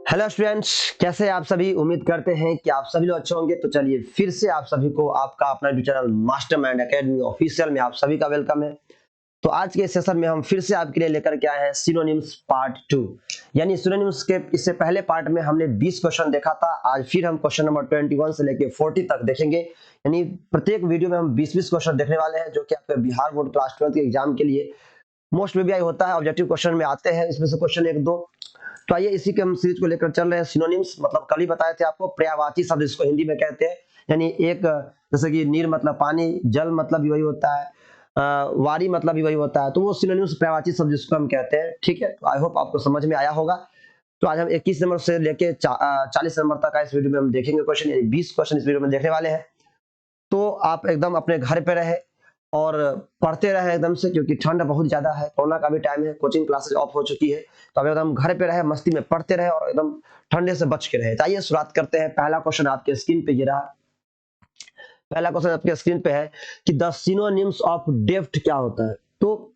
Hello students, कैसे हैं आप सभी। उम्मीद करते हैं कि आप सभी लोग अच्छे होंगे। तो चलिए फिर से आप सभी को आपका अपना YouTube channel mastermind academy official में आप सभी का वेलकम है। तो आज के सेशन में हम फिर से आपके लिए लेकर के आए हैं सिनोनिम्स पार्ट 2। यानी सिनोनिम्स के इससे पहले पार्ट में हमने 20 क्वेश्चन देखा था। आज फिर हम क्वेश्चन नंबर 21 से लेकर 40 तक देखेंगे। यानी प्रत्येक वीडियो में हम 20-20 क्वेश्चन देखने वाले हैं, जो कि आपके बिहार बोर्ड क्लास 12 के एग्जाम के लिए मोस्ट वीबीआई होता है। ऑब्जेक्टिव क्वेश्चन में आते हैं, इसमें से क्वेश्चन 1-2। तो आइए इसी के हम सीरीज को लेकर चल रहे हैं। सिनोनिम्स मतलब कल ही बताए थे आपको, पर्यायवाची शब्द इसको हिंदी में कहते हैं। यानी एक जैसे कि नीर मतलब पानी, जल मतलब भी वही होता है, वारी मतलब भी वही होता है। तो वो सिनोनिम्स पर्यायवाची शब्द जिसको हम कहते हैं। ठीक है, तो आई होप आपको समझ में आया होगा। तो आज हम 21 नंबर से लेके 40 नंबर तक का इस वीडियो में हम देखेंगे क्वेश्चन, यानी 20 क्वेश्चन इस वीडियो में देखने वाले हैं। तो आप एकदम अपने घर पे रहे और पढ़ते रहे एकदम से, क्योंकि ठंड बहुत ज्यादा है, कोरोना का भी टाइम है, कोचिंग क्लासेस ऑफ हो चुकी है। तो अब एकदम घर पे रहे, मस्ती में पढ़ते रहे और एकदम ठंडे से बच के रहे। तो आइए शुरुआत करते हैं। पहला क्वेश्चन आपके स्क्रीन पे ये रहा। पहला क्वेश्चन आपके स्क्रीन पे है कि द सिनोनिम्स ऑफ डेप्थ क्या होता है। तो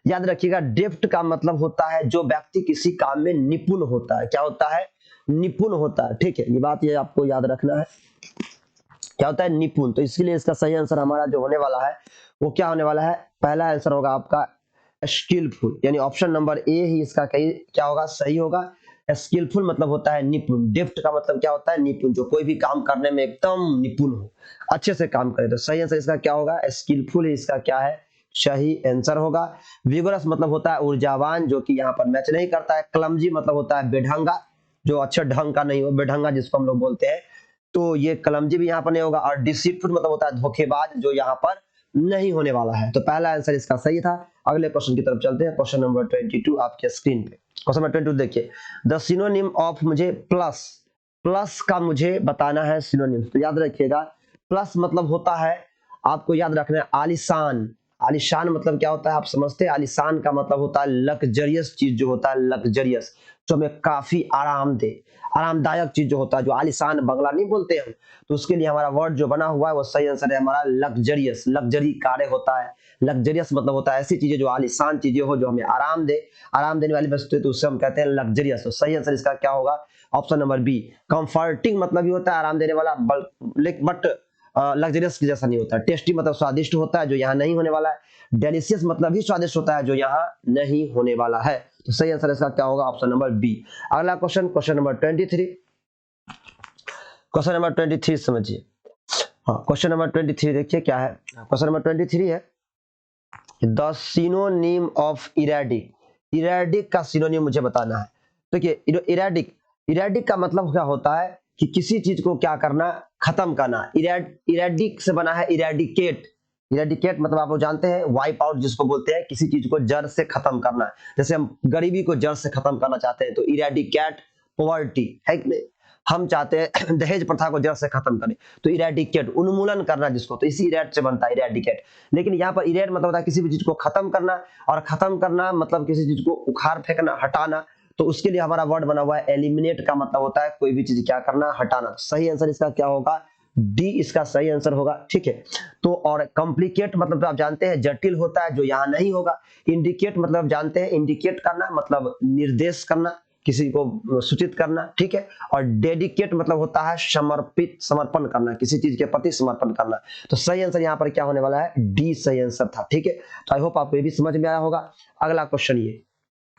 याद रखिएगा, डेप्थ का मतलब होता है जो व्यक्ति किसी काम में निपुण होता है। क्या होता है? निपुण होता है। ठीक है, ये बात ये आपको याद रखना है। क्या होता है? निपुण। तो इसके लिए इसका सही आंसर हमारा जो होने वाला है वो क्या होने वाला है? पहला आंसर होगा आपका स्किलफुल, यानी ऑप्शन नंबर ए ही इसका क्या होगा? सही होगा। स्किलफुल मतलब होता है निपुण। डेप्थ का मतलब क्या होता है? निपुण, जो कोई भी काम करने में एकदम निपुण हो, अच्छे से काम करे। तो सही आंसर इसका क्या होगा? स्किलफुल ही इसका क्या है? सही आंसर होगा। विगोरस मतलब होता है ऊर्जावान, जो कि यहाँ पर मैच नहीं करता है। क्लमजी मतलब होता है बेढंगा, जो अच्छे ढंग का नहीं हो, बेढंगा जिसको हम लोग बोलते हैं। तो ये क्लमजी भी यहाँ पर नहीं होगा। और डिसीटफुल मतलब होता है धोखेबाज, जो यहाँ पर नहीं होने वाला है। तो पहला आंसर इसका सही था। अगले क्वेश्चन की तरफ चलते हैं। क्वेश्चन नंबर 22 आपके स्क्रीन पे। क्वेश्चन नंबर 22 देखिए, द सिनोनिम ऑफ, मुझे प्लस, प्लस का मुझे बताना है सिनोनिम। तो याद रखिएगा, प्लस मतलब होता है, आपको याद रखना है, आलिशान। आलिशान मतलब क्या होता है आप समझते हैं? आलिशान का मतलब होता है लग्जरियस चीज, जो होता है लग्जरियस, जो हमें काफी आराम दे, आरामदायक चीज जो होता है। जो आलिशान बंगला नहीं बोलते हम, तो उसके लिए हमारा वर्ड जो बना हुआ है वो सही आंसर है हमारा लग्जरियस। लग्जरी कार्य होता है। लग्जरियस मतलब होता है ऐसी चीजें जो आलिशान चीजें हो, जो हमें आराम दे, आराम देने वाली वस्तु है, तो उससे हम कहते हैं लग्जरियस। तो सही आंसर इसका क्या होगा? Option number B. कंफर्टिंग मतलब भी होता है आराम देने वाला, बट लग्जरियस की जैसा नहीं होता। टेस्टी मतलब स्वादिष्ट होता है, जो यहाँ नहीं होने वाला है। डेलिशियस मतलब भी स्वादिष्ट होता है, जो यहाँ नहीं होने वाला है। तो सही आंसर इसका क्या होगा? Option number B. अगला question, question number 23। Question number 23 समझिए। हाँ, क्वेश्चन नंबर 23 देखिए क्या है। क्वेश्चन नंबर 23 है, द सिनोनिम ऑफ इरेडिक। इरेडिक का सिनोनिम मुझे बताना है। देखिए इरेडिक, इरेडिक का मतलब क्या होता है कि किसी चीज को क्या करना? खत्म करना। इरेडिक से बना है इरेडिकेट। इरेडिकेट मतलब आप लोग जानते हैं, वाइप आउट जिसको बोलते हैं, किसी चीज को जड़ से खत्म करना। जैसे हम गरीबी को जड़ से खत्म करना चाहते हैं, तो इरेडिकेट पॉवर्टी है कि नहीं? हम चाहते हैं दहेज प्रथा को जड़ से खत्म करें, तो इरेडिकेट, उन्मूलन करना जिसको, तो इसी इरेड से बनता है इरेडिकेट। लेकिन यहाँ पर इरेड मतलब होता है किसी भी चीज को खत्म करना, और खत्म करना मतलब किसी चीज को उखाड़ फेंकना, हटाना। तो उसके लिए हमारा वर्ड बना हुआ है एलिमिनेट का मतलब होता है कोई भी चीज क्या करना? हटाना। सही आंसर इसका क्या होगा? डी इसका सही आंसर होगा। ठीक है, तो और कॉम्प्लिकेट मतलब तो आप जानते हैं जटिल होता है, जो यहाँ नहीं होगा। इंडिकेट मतलब आप जानते हैं, इंडिकेट करना मतलब निर्देश करना, किसी को सूचित करना। ठीक है, और डेडिकेट मतलब होता है समर्पित, समर्पण करना, किसी चीज के प्रति समर्पण करना। तो सही आंसर यहाँ पर क्या होने वाला है? डी सही आंसर था। ठीक है, तो आई होप आपको ये भी समझ में आया होगा। अगला क्वेश्चन ये,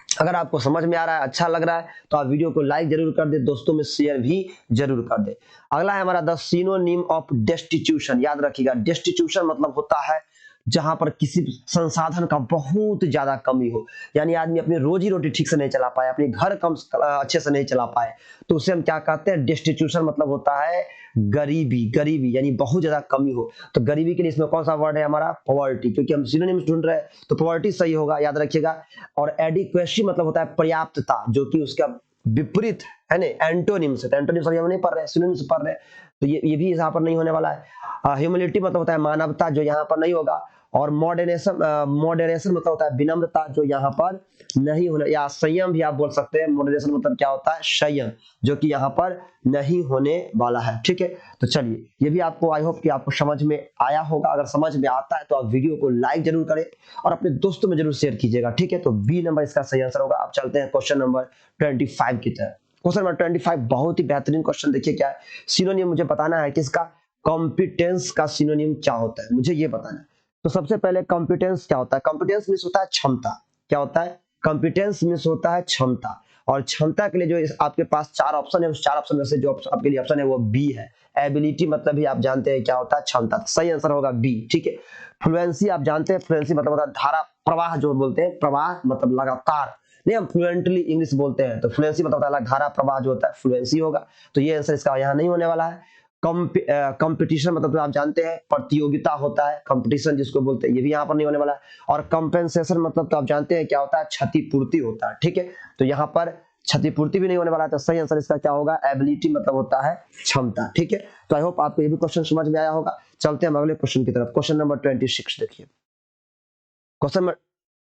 अगर आपको समझ में आ रहा है, अच्छा लग रहा है, तो आप वीडियो को लाइक जरूर कर दे, दोस्तों में शेयर भी जरूर कर दे। अगला है हमारा द सिनोनिम ऑफ डेस्टिट्यूशन। याद रखिएगा, डेस्टिट्यूशन मतलब होता है जहां पर किसी संसाधन का बहुत ज्यादा कमी हो, यानी आदमी अपनी रोजी रोटी ठीक से नहीं चला पाए, अपने घर कम अच्छे से नहीं चला पाए, तो उसे हम क्या कहते हैं? डेस्टिट्यूशन मतलब होता है गरीबी। गरीबी यानी बहुत ज्यादा कमी हो। तो गरीबी के लिए इसमें कौन सा वर्ड है हमारा? पॉवर्टी, क्योंकि हम सिनोनिम्स ढूंढ रहे हैं, तो पॉवर्टी सही होगा, याद रखिएगा। और एडिक्वेसी मतलब होता है पर्याप्तता, जो कि उसका विपरीत है ना, एंटोनिम्स है। तो एंटोनिम्स अभी हम नहीं पढ़ रहे हैं, सिनोनिम्स पढ़ रहे हैं, तो ये भी यहाँ पर नहीं होने वाला है। ह्यूमिलिटी मतलब होता है मानवता, जो यहाँ पर नहीं होगा। और मॉडरेशन, मॉडरेशन मतलब होता है विनम्रता, जो यहाँ पर नहीं होने, या संयम भी आप बोल सकते हैं। मॉडरेशन मतलब क्या होता है? संयम, जो कि यहाँ पर नहीं होने वाला है। ठीक है, तो चलिए ये भी आपको, आई होप कि आपको समझ में आया होगा। अगर समझ में आता है तो आप वीडियो को लाइक जरूर करें और अपने दोस्तों में जरूर शेयर कीजिएगा। ठीक है, तो बी नंबर इसका सही आंसर होगा। अब चलते हैं क्वेश्चन नंबर 25 की तरफ। क्वेश्चन नंबर 25 बहुत ही बेहतरीन क्वेश्चन, देखिए क्या है। सिनोनिम मुझे बताना है किसका, कॉम्पिटेंस का सिनोनिम क्या होता है, मुझे ये बताना है। तो सबसे पहले कॉम्पिटेंस क्या होता है, कॉम्पिटेंस मींस होता है क्षमता। क्या होता है, कॉम्पिटेंस मींस होता है क्षमता। और क्षमता के लिए जो आपके पास चार ऑप्शन है, उस चार ऑप्शन में से जो आपके लिए ऑप्शन है वो बी है। एबिलिटी मतलब भी आप जानते हैं क्या होता है, क्षमता। सही आंसर होगा बी, ठीक है। फ्लुएंसी आप जानते हैं, फ्लुएंसी मतलब होता है धारा प्रवाह, जो बोलते हैं प्रवाह मतलब लगातार, नहीं हम फ्लुएंटली इंग्लिश बोलते हैं, तो फ्लुएंसी मतलब होता है धारा प्रवाह जो होता है, फ्लुएंसी होगा। तो ये आंसर इसका यहाँ नहीं होने वाला है। कंपटीशन मतलब तो आप जानते हैं प्रतियोगिता होता है, कंपटीशन जिसको बोलते हैं, ये भी यहाँ पर नहीं होने वाला है। और कंपेंसेशन मतलब तो आप जानते हैं क्या होता है, क्षतिपूर्ति होता है, ठीक है। तो यहाँ पर क्षतिपूर्ति भी नहीं होने वाला है। तो सही आंसर इसका क्या होगा, एबिलिटी मतलब होता है क्षमता, ठीक है। तो आई होप आपको ये भी क्वेश्चन समझ में आया होगा। चलते हैं हम अगले क्वेश्चन की तरफ। क्वेश्चन नंबर 26 देखिए, क्वेश्चन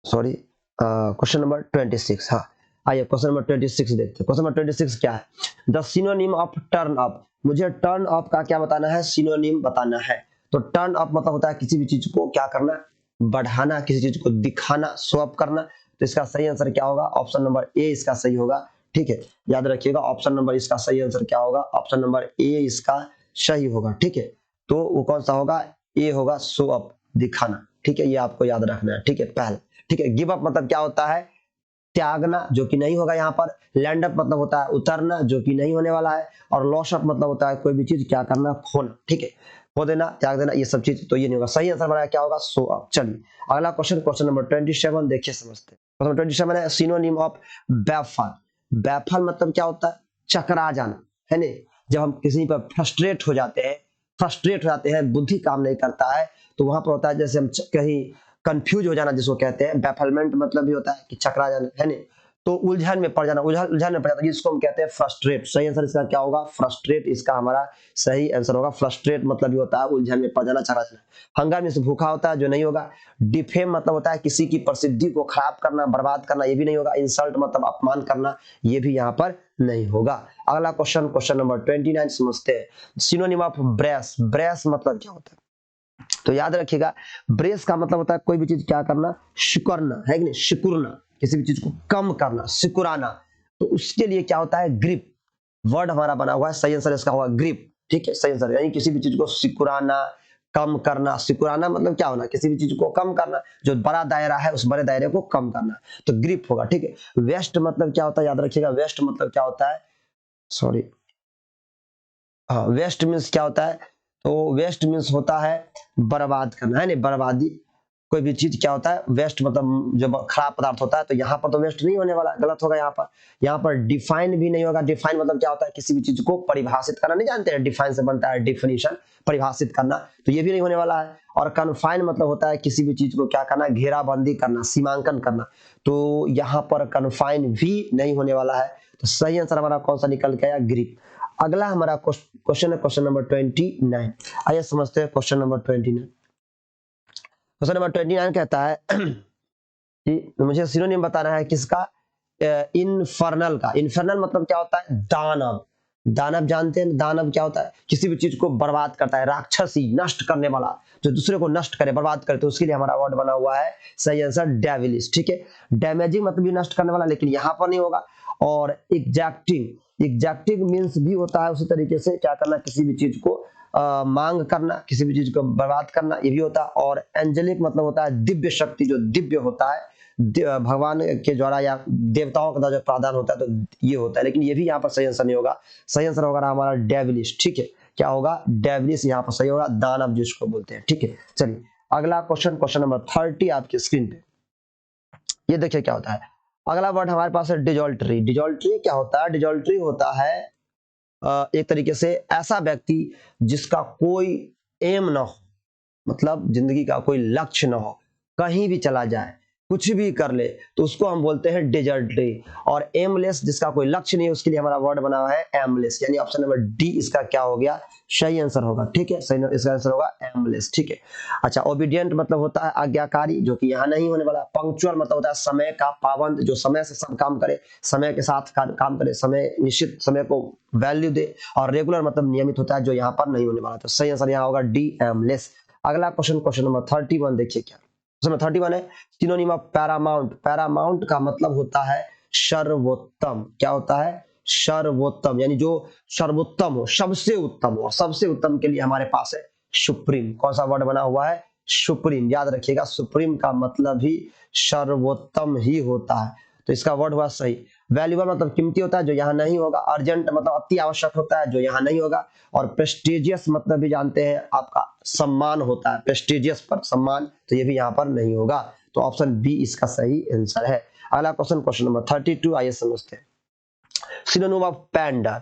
सॉरी क्वेश्चन नंबर 26, हाँ आइए क्वेश्चन नंबर 26 देखते हैं। क्वेश्चन नंबर 26 क्या है, the synonym of turn up. मुझे टर्न अप का क्या बताना है, सिनोनिम बताना है। तो टर्न अप मतलब होता है किसी भी चीज को क्या करना, बढ़ाना, किसी चीज को दिखाना, शो अप करना। तो इसका सही आंसर क्या होगा, ऑप्शन नंबर ए इसका सही होगा, ठीक है। याद रखिएगा ऑप्शन नंबर इसका सही आंसर क्या होगा, ऑप्शन नंबर ए इसका सही होगा, ठीक है। तो वो कौन सा होगा, ए होगा, शो अप दिखाना, ठीक है। ये आपको याद रखना है, ठीक है, पहले, ठीक है। गिव अप मतलब क्या होता है, त्यागना, जो कि नहीं होगा यहाँ पर। लैंड अप मतलब होता है उतरना, जो कि नहीं होने वाला है। और लॉस अप मतलब होता है कोई भी चीज क्या करना, खोना, ठीक है, खो देना, त्याग देना, ये सब चीज, तो ये नहीं होगा। सही आंसर हमारा क्या होगा, शो अप। चलिए अगला क्वेश्चन, क्वेश्चन नंबर 27 देखिए, समझते हैं। क्वेश्चन नंबर 27 है सिनोनिम ऑफ बैफल। बैफल मतलब क्या होता है, चकरा जाना, है नहीं। जब हम किसी पर फ्रस्ट्रेट हो जाते हैं, फ्रस्ट्रेट हो जाते हैं, बुद्धि काम नहीं करता है, तो वहां पर होता है जैसे हम कहीं कंफ्यूज हो जाना, जिसको कहते हैं बैफलमेंट, मतलब भी होता है कि चकरा जाना, है नहीं। तो उलझन में पड़ जाना, उलझन में पड़ जाना, जिसको हम कहते हैं फ्रस्ट्रेट। सही आंसर इसका क्या होगा, फ्रस्ट्रेट इसका हमारा सही आंसर होगा। फ्रस्ट्रेट मतलब भी होता है उलझन में पड़ जाना, चकरा जाना। हंगर में से भूखा होता है, जो नहीं होगा। डिफेम मतलब होता है किसी की प्रसिद्धि को खराब करना, बर्बाद करना, ये भी नहीं होगा। इंसल्ट मतलब अपमान करना, ये भी यहाँ पर नहीं होगा। अगला क्वेश्चन, क्वेश्चन नंबर 29 समझते हैं। Synonym of brace. ब्रेस मतलब क्या होता है, तो याद रखिएगा ब्रेस का मतलब होता है कोई भी चीज क्या करना, सिकुड़ना, है कि नहीं, सिकुड़ना, किसी भी चीज को कम करना, सिकुड़ाना। तो उसके लिए क्या होता है, ग्रिप वर्ड हमारा बना हुआ है। सही आंसर इसका होगा ग्रिप, ठीक है, सही आंसर। यानी किसी भी चीज को सिकुड़ाना, कम करना। सिकुड़ाना मतलब क्या होना, किसी भी चीज को कम करना, जो बड़ा दायरा है उस बड़े दायरे को कम करना, तो ग्रिप होगा, ठीक है। वेस्ट मतलब क्या होता है, याद रखिएगा वेस्ट मतलब क्या होता है, सॉरी, हाँ वेस्ट मीन्स क्या होता है, तो वेस्ट मीन्स होता है बर्बाद करना, है नहीं, बर्बादी। कोई भी चीज क्या होता है, वेस्ट मतलब जब खराब पदार्थ होता है, तो यहाँ पर तो वेस्ट नहीं होने वाला, गलत होगा यहाँ पर। यहाँ पर डिफाइन भी नहीं होगा। डिफाइन मतलब क्या होता है, किसी भी चीज को परिभाषित करना, नहीं जानते हैं, डिफाइन से बनता है डिफिनीशन, परिभाषित करना, तो ये भी नहीं होने वाला है। और कन्फाइन मतलब होता है किसी भी चीज को क्या करना, घेराबंदी करना, सीमांकन करना, तो यहाँ पर कन्फाइन भी नहीं होने वाला है। तो सही आंसर हमारा कौन सा निकल के आया, ग्रिप। अगला हमारा क्वेश्चन है क्वेश्चन नंबर 29। आइए समझते हैं क्वेश्चन नंबर 29। क्वेश्चन नंबर 29 कहता है कि मुझे सिनोनिम बताना है किसका, इनफर्नल का। इनफर्नल मतलब क्या होता है, दानव। दानव जानते हैं, दानव क्या होता है, किसी भी चीज को बर्बाद करता है, राक्षसी, नष्ट करने वाला, जो दूसरे को नष्ट करे, बर्बाद करे, तो उसके लिए हमारा वर्ड बना हुआ है, सही आंसर डेविलिश, ठीक है। डैमेजिंग मतलब भी नष्ट करने वाला, लेकिन यहाँ पर नहीं होगा। और एग्जैक्टिंग, एग्जैक्टिंग मीन्स भी होता है उसी तरीके से, क्या करना, किसी भी चीज को मांग करना, किसी भी चीज को बर्बाद करना, ये भी होता है। और एंजेलिक मतलब होता है दिव्य शक्ति, जो दिव्य होता है, भगवान के द्वारा या देवताओं का जो प्रावधान होता है, तो ये होता है। लेकिन ये भी यहाँ पर सही आंसर नहीं होगा। सही आंसर होगा हमारा डेविलिश, ठीक है। क्या होगा, डेविलिश यहाँ पर सही होगा, दानव जिसको बोलते हैं, ठीक है। चलिए अगला क्वेश्चन, क्वेश्चन नंबर 30 आपकी स्क्रीन पे, ये देखिए क्या होता है। अगला वर्ड हमारे पास है डिजोल्ट्री। डिजोल्ट्री क्या होता है, डिजोल्ट्री होता है एक तरीके से ऐसा व्यक्ति जिसका कोई एम ना हो, मतलब जिंदगी का कोई लक्ष्य ना हो, कहीं भी चला जाए, कुछ भी कर ले, तो उसको हम बोलते हैं डिजर्टरी। और एमलेस, जिसका कोई लक्ष्य नहीं है, उसके लिए हमारा वर्ड बना हुआ है एमलेस। यानी ऑप्शन नंबर डी इसका क्या हो गया, सही आंसर होगा, ठीक है। सही इसका आंसर होगा एमलेस, ठीक है। अच्छा, ओबीडियंट मतलब होता है आज्ञाकारी, जो कि यहाँ नहीं होने वाला। पंक्चुअल मतलब होता है समय का पाबंद, जो समय से सब काम करे, समय के साथ काम करे, समय निश्चित समय को वैल्यू दे। और रेगुलर मतलब नियमित होता है, जो यहाँ पर नहीं होने वाला। तो सही आंसर यहाँ होगा डी, एमलेस। अगला क्वेश्चन, क्वेश्चन नंबर 31 देखिए क्या, क्वेश्चन नंबर 31 है सिनोनिम ऑफ पैरामाउंट। पैरामाउंट का मतलब होता है सर्वोत्तम। क्या होता है, सर्वोत्तम, यानी जो सर्वोत्तम हो, सबसे उत्तम हो। सबसे उत्तम के लिए हमारे पास है सुप्रीम। कौन सा वर्ड बना हुआ है? सुप्रीम। याद रखिएगा, सुप्रीम का मतलब ही सर्वोत्तम ही होता है, तो इसका वर्ड हुआ सही। वैल्यूएबल मतलब कीमती होता है, जो यहाँ नहीं होगा। अर्जेंट मतलब अति आवश्यक होता है, जो यहाँ नहीं होगा। और प्रेस्टिजियस मतलब भी जानते हैं आपका सम्मान होता है, प्रेस्टिजियस पर सम्मान, तो ये भी यहाँ पर नहीं होगा। तो ऑप्शन बी इसका सही आंसर है। अगला क्वेश्चन, क्वेश्चन नंबर 32, आइए समझते हैं। Synonym of pander.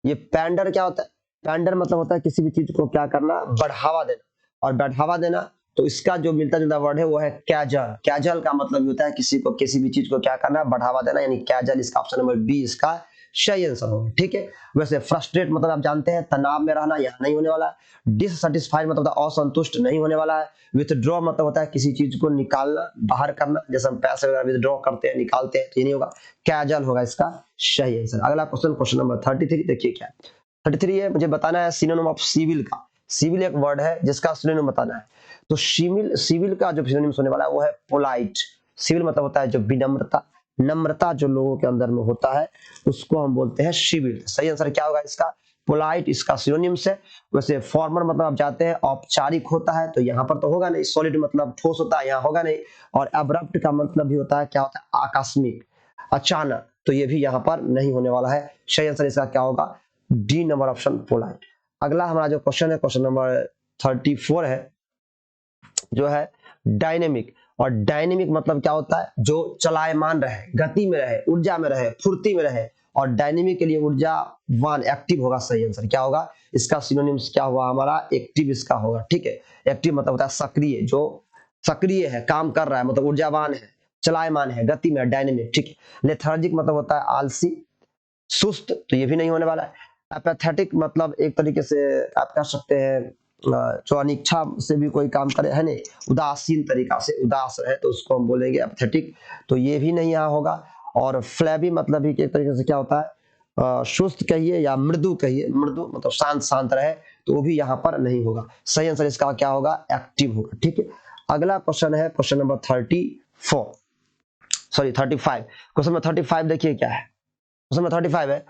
ये पैंडर क्या होता है? पैंडर मतलब होता है किसी भी चीज को क्या करना, बढ़ावा देना। और बढ़ावा देना, तो इसका जो मिलता जुलता वर्ड है वो है कैजल। कैजल का मतलब होता है किसी को, किसी भी चीज को क्या करना, बढ़ावा देना, यानी कैजल। इसका ऑप्शन नंबर बी इसका सही आंसर होगा। ठीक है। वैसे फ्रस्ट्रेट मतलब आप जानते हैं तनाव में रहना, यहाँ नहीं होने वाला है। डिससेटिस्फाइड मतलब होता है असंतुष्ट, नहीं होने वाला है। विथड्रॉ मतलब होता है किसी चीज को निकालना, बाहर करना, जैसे हम पैसे वगैरह विथड्रॉ करते हैं, निकालते हैं, तो ये नहीं होगा। कैजल होगा इसका सही आंसर। अगला क्वेश्चन, क्वेश्चन नंबर 33, देखिए क्या 33 है, मुझे बताना है सिनोनिम ऑफ सिविल का। सिविल एक वर्ड है जिसका सिनोनिम बताना है। तो सिविल, सिविल का जो सिनोनिम होने वाला है वो है पोलाइट। सिविल मतलब होता है जो विनम्रता, नम्रता जो लोगों के अंदर में होता है, उसको हम बोलते हैं सिविल। सही आंसर क्या होगा इसका? पोलाइट इसका सिनोनिम्स है। वैसे फॉर्मल मतलब आप जानते हैं औपचारिक होता है, तो यहाँ पर तो होगा नहीं। सॉलिड मतलब ठोस होता है, यहाँ होगा नहीं। और अब्रप्ट का मतलब भी होता है, क्या होता है? आकस्मिक, अचानक, तो ये भी यहाँ पर नहीं होने वाला है। सही आंसर इसका क्या होगा? D number option polite. अगला हमारा जो क्वेश्चन है, क्वेश्चन नंबर 34 है, जो है डायनेमिक। और डायनेमिक मतलब क्या होता है? जो चलायमान रहे, गति में रहे, ऊर्जा में रहे, फुर्ती में रहे। और डायनेमिक के लिए ऊर्जावान, एक्टिव होगा। सही आंसर क्या होगा इसका? सिनोनिम्स क्या हुआ हमारा? एक्टिव इसका होगा। ठीक है। एक्टिव मतलब होता है सक्रिय, जो सक्रिय है, काम कर रहा है, मतलब ऊर्जावान है, चलायमान है, गति में, डायनेमिक। ठीक है। लेथार्जिक मतलब होता है आलसी, सुस्त, तो ये भी नहीं होने वाला है। एपैथेटिक मतलब एक तरीके से आप कह सकते हैं जो अनिच्छा से भी कोई काम करे, है नहीं, उदासीन तरीका से उदास रहे, तो उसको हम बोलेंगे एपैथेटिक, तो ये भी नहीं यहाँ होगा। और फ्लैबी मतलब भी एक तरीके से क्या होता है, सुस्त कहिए या मृदु कहिए, मृदु मतलब शांत शांत रहे, तो वो भी यहाँ पर नहीं होगा। सही आंसर इसका क्या होगा? एक्टिव होगा। ठीक है। अगला क्वेश्चन है question number 34, sorry 35। Question number 35 देखिए क्या है। क्वेश्चन नंबर 35 है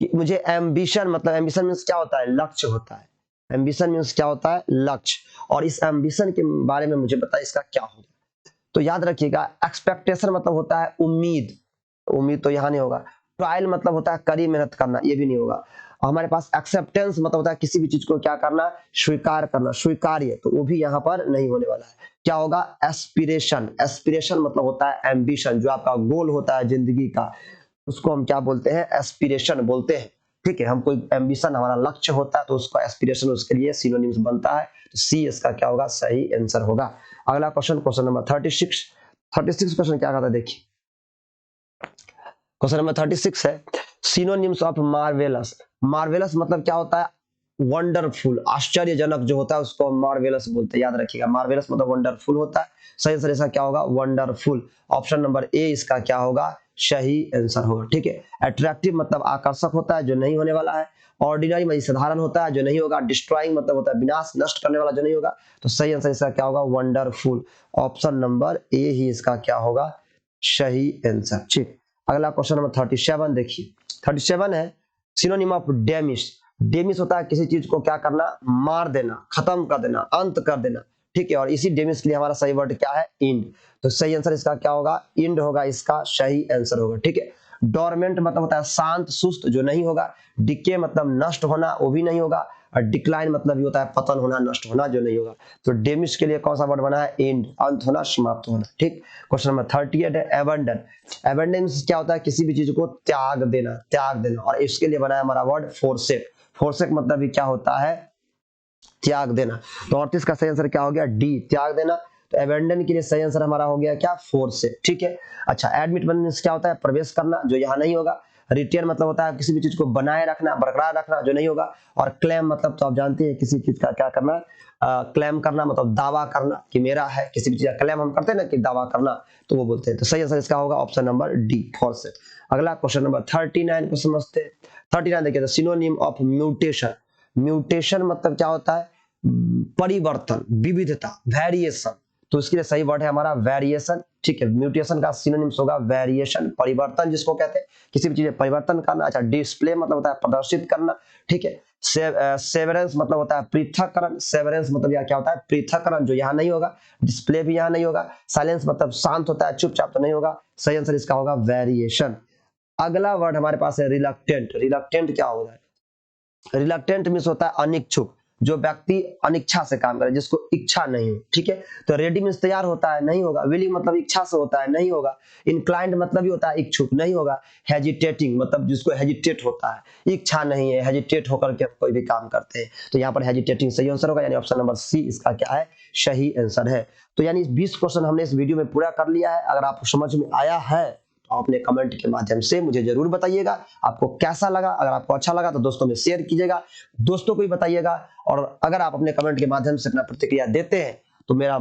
कि मुझे एम्बिशन मतलब, एम्बिशन मींस क्या होता है? लक्ष्य होता है। एम्बिशन मींस क्या होता है? लक्ष्य। और इस एम्बिशन के बारे में मुझे बताइए इसका क्या होगा। तो याद रखिएगा, एक्सपेक्टेशन मतलब होता है उम्मीद, उम्मीद तो यहाँ नहीं होगा। ट्रायल मतलब होता है कड़ी मेहनत करना, ये भी नहीं होगा। हमारे पास एक्सेप्टेंस मतलब होता है किसी भी चीज को क्या करना, स्वीकार करना, स्वीकार्य, तो वो भी यहाँ पर नहीं होने वाला है। क्या होगा? एस्पिरेशन। एस्पिरेशन मतलब होता है एम्बिशन, जो आपका गोल होता है जिंदगी का, उसको हम क्या बोलते हैं? एस्पिरेशन बोलते हैं। ठीक है। हम कोई एम्बिशन, हमारा लक्ष्य होता है, तो उसको एस्पिरेशन, उसके लिए सिनोनिम्स बनता है। तो सी इसका क्या होगा? सही आंसर होगा। अगला क्वेश्चन, क्वेश्चन नंबर 36। 36 क्वेश्चन क्या कहता है देखिए। क्वेश्चन नंबर 36 है सिनोनिम्स ऑफ मार्वेलस। मार्वेलस मतलब क्या होता है? वंडरफुल, आश्चर्यजनक जो होता है उसको हम मार्वेलस बोलते हैं। याद रखिएगा, मार्वेलस मतलब वंडरफुल होता है। सही आंसर इसका क्या होगा? वंडरफुल। ऑप्शन नंबर ए इसका क्या होगा? सही आंसर होगा। ठीक है। अट्रैक्टिव मतलब आकर्षक होता है, जो नहीं होने वाला है। ऑर्डिनरी मतलब साधारण होता है, जो नहीं होगा। डिस्ट्रॉइंग मतलब होता है विनाश, नष्ट करने वाला, जो नहीं होगा। तो सही आंसर इसका क्या होगा? वंडरफुल। ऑप्शन नंबर ए ही इसका क्या होगा? सही आंसर। ठीक। अगला क्वेश्चन नंबर 37 देखिए। 37 है सिनोनिम ऑफ डेमिश। डेमिश होता है किसी चीज को क्या करना? मार देना, खत्म कर देना, अंत कर देना। ठीक है। और इसी डेमिश के लिए हमारा सही वर्ड क्या है? इंड। तो सही आंसर इसका क्या होगा? इंड होगा इसका सही आंसर होगा। ठीक है। डोरमेंट मतलब होता है शांत, सुस्त, जो नहीं होगा। डिके मतलब नष्ट होना, वो भी नहीं होगा। और डिक्लाइन मतलब भी होता है पतन होना, नष्ट होना, जो नहीं होगा। तो डेमिश के लिए कौन सा वर्ड बना है? एंड, अंत होना, समाप्त होना। ठीक। क्वेश्चन नंबर 38 है एबंडन। एबंडेंस क्या होता है? किसी भी चीज को त्याग देना, त्याग देना। और इसके लिए बना है हमारा वर्ड फोरसेक। फोरसेक मतलब भी क्या होता है? त्याग देना। तो 38 का सही आंसर क्या हो गया? डी, त्याग देना। तो एबेंडन के लिए सही आंसर हमारा हो गया क्या? फोरसेक। ठीक है। अच्छा, एडमिट मींस क्या होता है? प्रवेश करना, जो यहाँ नहीं होगा। रिटेन मतलब होता है किसी भी चीज को बनाए रखना, बरकरार रखना, जो नहीं होगा। और क्लेम मतलब तो आप जानते हैं किसी चीज का क्या करना, क्लेम करना मतलब दावा करना कि मेरा है। किसी भी चीज का क्लेम हम करते हैं ना, कि दावा करना, तो वो बोलते हैं। तो सही आंसर इसका होगा ऑप्शन नंबर डी, फोरसेक। अगला क्वेश्चन नंबर 39 को समझते हैं। 39 देखिए, सिनोनिम ऑफ म्यूटेशन। म्यूटेशन मतलब क्या होता है? परिवर्तन, विविधता, वेरिएशन। तो इसके लिए सही वर्ड है हमारा वेरिएशन, ठीक है। म्यूटेशन का सिनोनिम्स होगा वेरिएशन, परिवर्तन जिसको कहते हैं, किसी भी चीज में परिवर्तन करना। अच्छा, डिस्प्ले मतलब होता है प्रदर्शित करना, ठीक है। सेवरेंस मतलब होता है पृथक्करण, सेवरेंस मतलब यह क्या होता है, पृथक्करण, जो यहाँ नहीं होगा। डिस्प्ले भी यहाँ नहीं होगा। साइलेंस मतलब शांत होता है, चुपचाप तो नहीं होगा। सही आंसर इसका होगा वेरिएशन। अगला वर्ड हमारे पास है रिलक्टेंट। रिलक्टेंट क्या होता है? रिलक्टेंट मीन्स होता है अनिच्छुक, जो व्यक्ति अनिच्छा से काम करे, जिसको इच्छा नहीं हो, ठीक है। तो रेडी मीन्स तैयार होता है, नहीं होगा। विलिंग मतलब इच्छा से होता है, नहीं होगा। इंक्लाइंड मतलब भी होता है इच्छुक, नहीं होगा। हेजिटेटिंग मतलब जिसको हेजिटेट होता है, इच्छा नहीं है, हेजिटेट होकर के कोई भी काम करते हैं, तो यहाँ पर हेजिटेटिंग सही आंसर होगा, यानी ऑप्शन नंबर सी इसका क्या है, सही आंसर है। तो यानी 20 क्वेश्चन हमने इस वीडियो में पूरा कर लिया है। अगर आपको समझ में आया है तो अपने कमेंट के माध्यम से मुझे जरूर बताइएगा आपको कैसा लगा। अगर आपको अच्छा लगा तो दोस्तों में शेयर कीजिएगा, दोस्तों को भी बताइएगा। और अगर आप अपने कमेंट के माध्यम से अपना प्रतिक्रिया देते हैं तो मेरा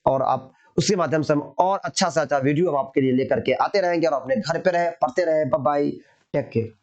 और आप उसके माध्यम से हम और अच्छा से अच्छा वीडियो हम आपके लिए लेकर के आते रहेंगे। और अपने घर पे रहे, पढ़ते रहे। Bye bye, take care.